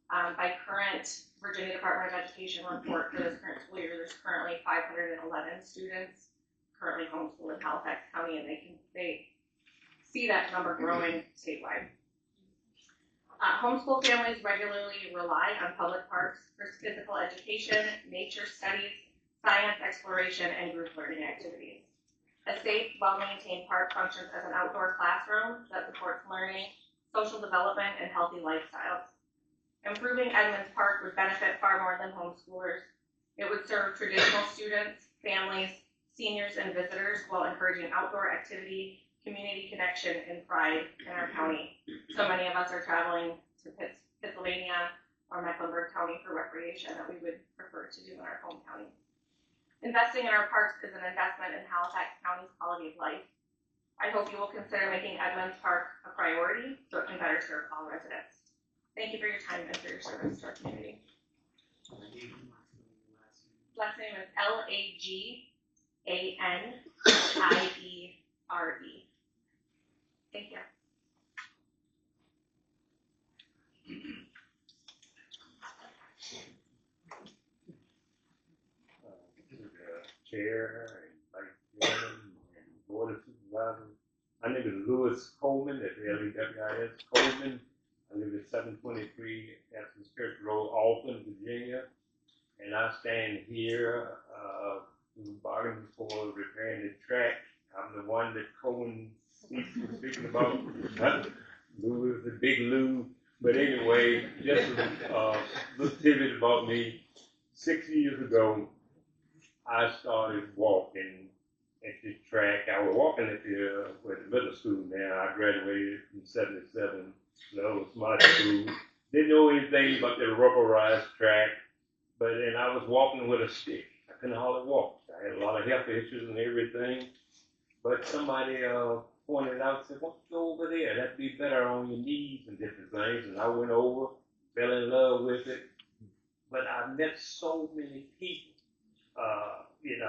By current Virginia Department of Education report for this current school year, there's currently 511 students currently homeschooled in Halifax County, and they see that number growing statewide. Homeschool families regularly rely on public parks for physical education, nature studies, science exploration, and group learning activities. A safe, well-maintained park functions as an outdoor classroom that supports learning, social development, and healthy lifestyles. Improving Edmonds Park would benefit far more than homeschoolers. It would serve traditional students, families, seniors, and visitors while encouraging outdoor activity, community connection, and pride in our county. So many of us are traveling to Pennsylvania or Mecklenburg County for recreation that we would prefer to do in our home county. Investing in our parks is an investment in Halifax County's quality of life. I hope you will consider making Edmonds Park a priority so it can better serve all residents. Thank you for your time and for your service to our community. Last name is Laganiere. Thank you. Chair and Vice Chairman and Board of Supervisors. My name is Louis Coleman, that's L-E-W-I-S, Coleman. I live at 723 Aspen Church Road, Alton, Virginia. And I stand here bargaining for repairing the track. I'm the one that Coleman was speaking about. Lou is the big Lou. But anyway, just a little tidbit about me. 6 years ago, I started walking at the track. I was walking at the middle school now. I graduated in 77, so smart school. Didn't know anything about the rubberized track, but then I was walking with a stick. I couldn't hardly walk. I had a lot of health issues and everything. But somebody pointed out, said, "Why don't you go over there? That'd be better on your knees and different things." And I went over, fell in love with it. But I met so many people.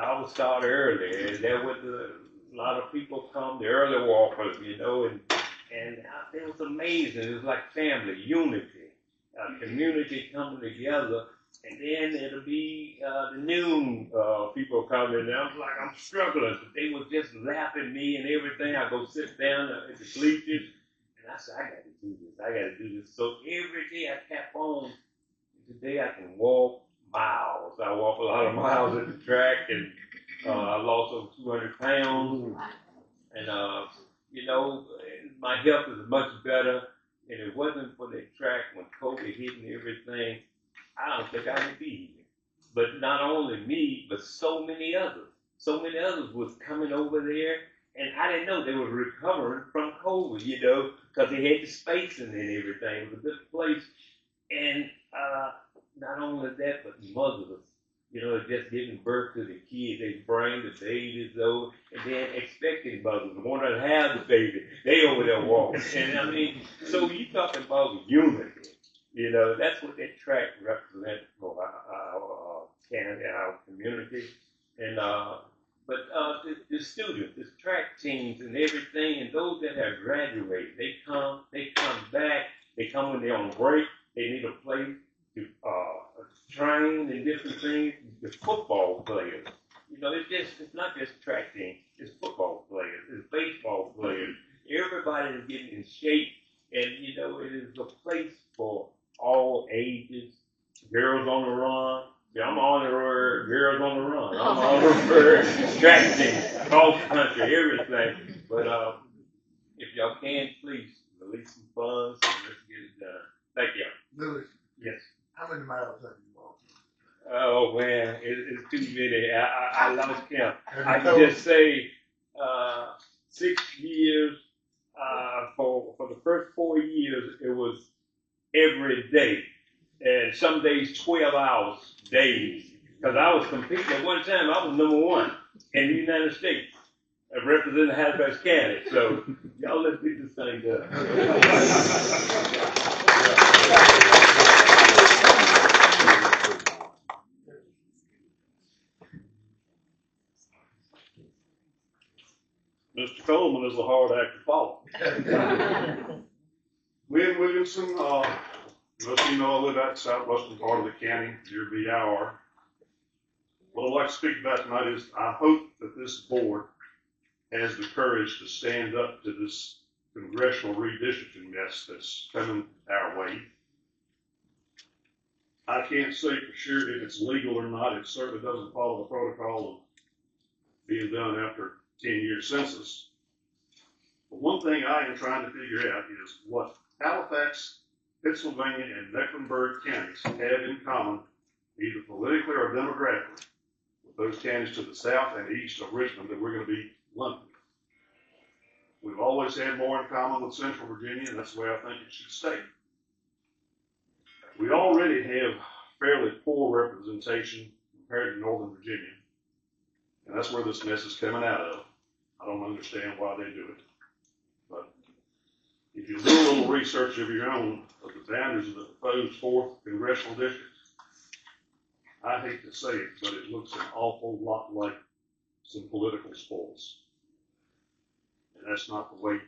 I would start early, and there was a lot of people come, the early walkers, and it was amazing. It was like family, unity, community coming together, and then it'll be the noon people coming, and I was like, I'm struggling, but they were just laughing at me and everything. I go sit down at the bleachers, and I said, I got to do this. So every day I kept on. Today I can walk miles. I walk a lot of miles at the track, and I lost over 200 pounds. And, my health is much better. And if it wasn't for the track when COVID hit and everything, I don't think I would be here. But not only me, but so many others. So many others was coming over there, and I didn't know they were recovering from COVID, because they had the spacing and everything. It was a good place. And not only that, but mothers You know, just giving birth to the kid, they bring the babies over, and then expecting mothers, the one that have the baby, they over there walking. And I mean, so you talking about unity. You know, that's what that track represents for our Canada and our community. And but the students, the track teams and everything, and those that have graduated, they come back, they come when they're on break, they need a place to train and different things. The football players, you know, it's not just track team, it's football players, it's baseball players. Everybody is getting in shape, and you know, it is a place for all ages. Girls on the run. Yeah, I'm on the road, girls on the run. I'm on the road, track team, cross country, everything. But if y'all can, please release some funds and let's get it done. Thank you. Louis, Yes. how many miles have you walked? Oh man, it's too many. I lost count. Have I you can told- just say 6 years. For the first 4 years, it was every day, and some days 12 hours days. Because I was competing at one time. I was #1 in the United States, representing Halifax County. So y'all let's get this thing done. Mr. Coleman is a hard act to follow. Lynn Williamson, most of you know I live out in the southwestern part of the county, near VIR. What I'd like to speak about tonight is I hope that this board has the courage to stand up to this congressional redistricting mess that's coming our way. I can't say for sure if it's legal or not. It certainly doesn't follow the protocol of being done after 10-year census. But one thing I am trying to figure out is what Halifax, Pennsylvania, and Mecklenburg counties have in common, either politically or demographically, with those counties to the south and east of Richmond that we're going to be lumped with. We've always had more in common with Central Virginia, and that's the way I think it should stay. We already have fairly poor representation compared to Northern Virginia, and that's where this mess is coming out of. I don't understand why they do it. But if you do a little research of your own of the boundaries of the proposed 4th congressional district, I hate to say it, but it looks an awful lot like some political spoils. And that's not the way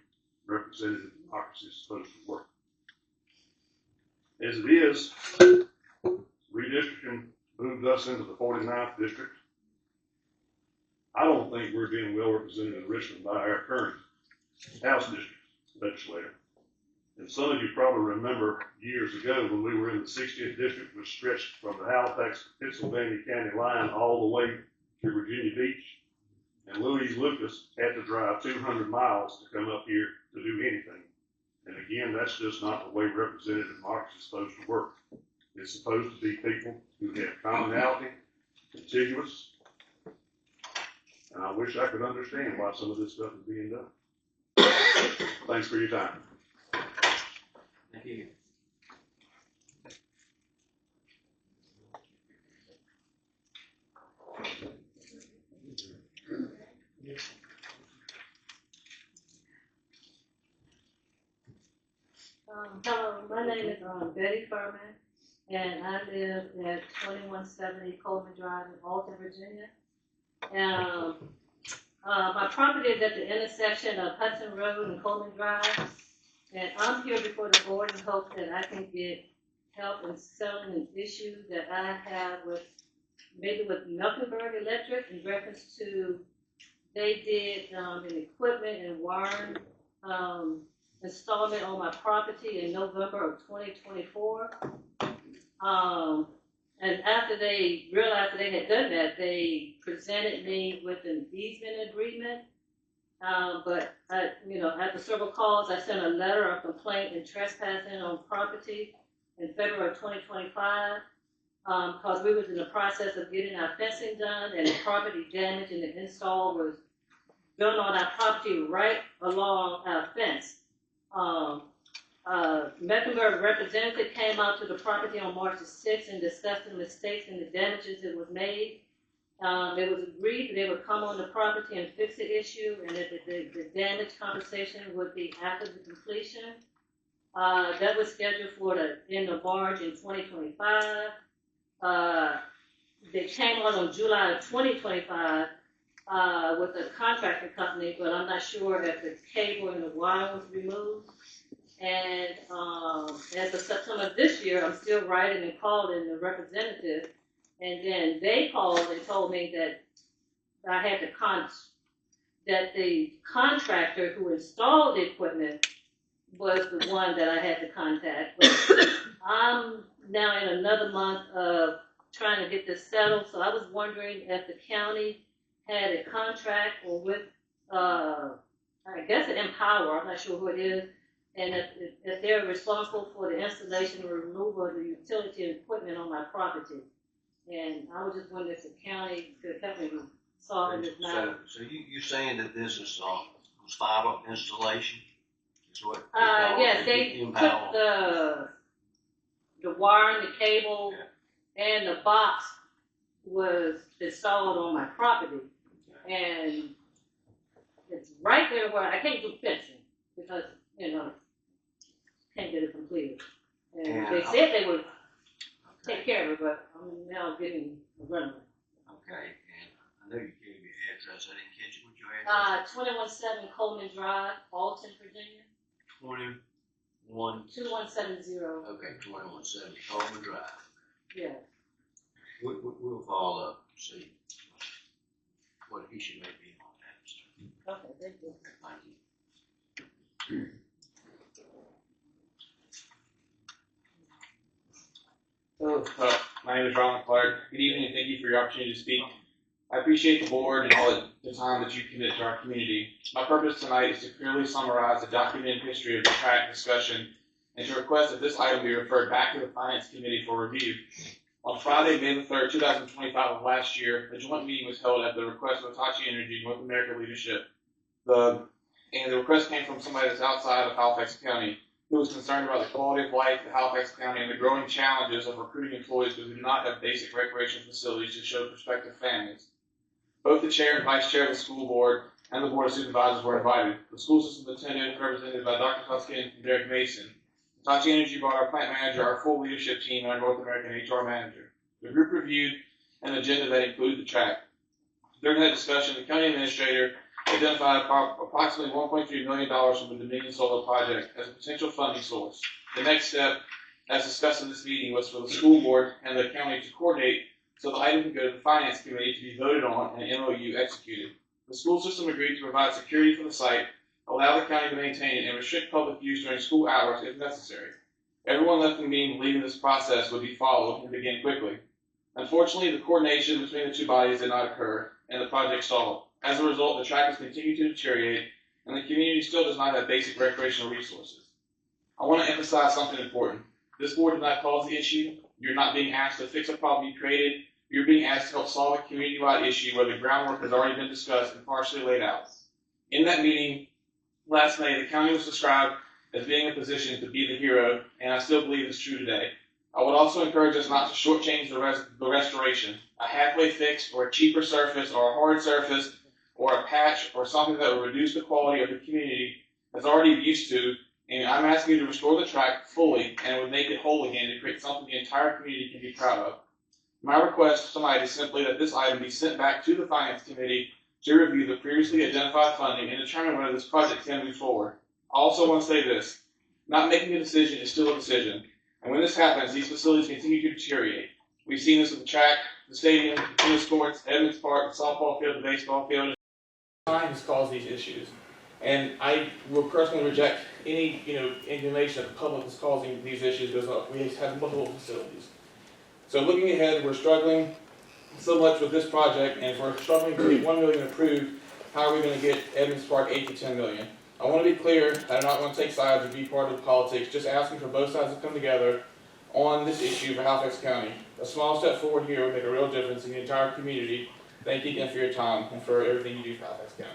representative democracy is supposed to work. As it is, redistricting moved us into the 49th district. I don't think we're being well represented in Richmond by our current House District legislator. And some of you probably remember years ago when we were in the 60th district, which stretched from the Halifax, Pennsylvania county line all the way to Virginia Beach. And Louise Lucas had to drive 200 miles to come up here to do anything. And again, that's just not the way representative democracy is supposed to work. It's supposed to be people who have commonality, contiguous. And I wish I could understand why some of this stuff is being done. Thanks for your time. Thank you. Hello, my name is Betty Furman, and I live at 2170 Coleman Drive in Alton, Virginia. And my property is at the intersection of Hudson Road and Coleman Drive, and I'm here before the board in hopes that I can get help in settling an issue that I have with Mecklenburg Electric in reference to they did an equipment and wiring installment on my property in November of 2024. And after they realized that they had done that, they presented me with an easement agreement. But after several calls, I sent a letter of complaint and trespassing on property in February of 2025. Because we was in the process of getting our fencing done, and the property damage and the install was built on our property right along our fence. Mecklenburg representative came out to the property on March the 6th and discussed the mistakes and the damages that was made. It was agreed that they would come on the property and fix the issue, and that the damage compensation would be after the completion. That was scheduled for the end of March in 2025. They came out on July of 2025 with a contracting company, but I'm not sure if the cable and the wire was removed. And as of September this year, I'm still writing and calling the representative. And then they called and told me that I had that the contractor who installed the equipment was the one that I had to contact. But I'm now in another month of trying to get this settled, so I was wondering if the county had a contract or with, I guess it Empower, I'm not sure who it is, and if they're responsible for the installation or removal of the utility equipment on my property. And I was just wondering if the county could help me solve this matter. So you saying that this is fiber installation? Is what Yes, they put the wire and the cable and the box was installed on my property. And it's right there where I can't do fencing because, can't get it completed. And they said they would take care of it, but I'm now getting a runaway. Okay, and I know you gave me your address, I didn't catch it. What's your address? 217 Coleman Drive, Alton, Virginia. 2170. Okay, 2170 Coleman Drive. Yeah. We'll follow up and see what issue may be on that. Okay, thank you. Thank you. Hello, my name is Ron Clark. Good evening and thank you for your opportunity to speak. I appreciate the board and all the time that you commit to our community. My purpose tonight is to clearly summarize the documented history of the track discussion and to request that this item be referred back to the Finance Committee for review. On Friday, May the 3rd, 2025 of last year, a joint meeting was held at the request of Hitachi Energy North America leadership. The request came from somebody that's outside of Halifax County who was concerned about the quality of life in Halifax County and the growing challenges of recruiting employees who do not have basic recreation facilities to show prospective families. Both the chair and vice chair of the school board and the board of supervisors were invited. The school system attended, represented by Dr. Huskin and Derek Mason. Hitachi Energy brought our plant manager, our full leadership team, and our North American HR manager. The group reviewed an agenda that included the track. During that discussion, the county administrator identified approximately $1.3 million from the Dominion Solar project as a potential funding source. The next step, as discussed in this meeting, was for the school board and the county to coordinate so the item could go to the Finance Committee to be voted on and an MOU executed. The school system agreed to provide security for the site, allow the county to maintain it, and restrict public use during school hours if necessary. Everyone left the meeting believing this process would be followed and begin quickly. Unfortunately, the coordination between the two bodies did not occur, and the project stalled. As a result, the track has continued to deteriorate, and the community still does not have basic recreational resources. I want to emphasize something important. This board did not cause the issue. You're not being asked to fix a problem you created. You're being asked to help solve a community-wide issue where the groundwork has already been discussed and partially laid out. In that meeting last May, the county was described as being in a position to be the hero, and I still believe it's true today. I would also encourage us not to shortchange the restoration. A halfway fix or a cheaper surface or a hard surface or a patch or something that will reduce the quality of the community has already been used to, and I'm asking you to restore the track fully and it would make it whole again to create something the entire community can be proud of. My request tonight is simply that this item be sent back to the Finance Committee to review the previously identified funding and determine whether this project can move forward. I also want to say this, not making a decision is still a decision, and when this happens, these facilities continue to deteriorate. We've seen this with the track, the stadium, the tennis courts, Edmonds Park, the softball field, the baseball field. Time has caused these issues, and I will personally reject any inclination that the public is causing these issues because we have multiple facilities. So looking ahead, we're struggling so much with this project, and if we're struggling to get $1 million approved, how are we going to get Edmonds Park $8 to $10 million? I want to be clear, I do not want to take sides or be part of the politics, just asking for both sides to come together on this issue for Halifax County. A small step forward here would make a real difference in the entire community. Thank you again for your time and for everything you do for Halifax County.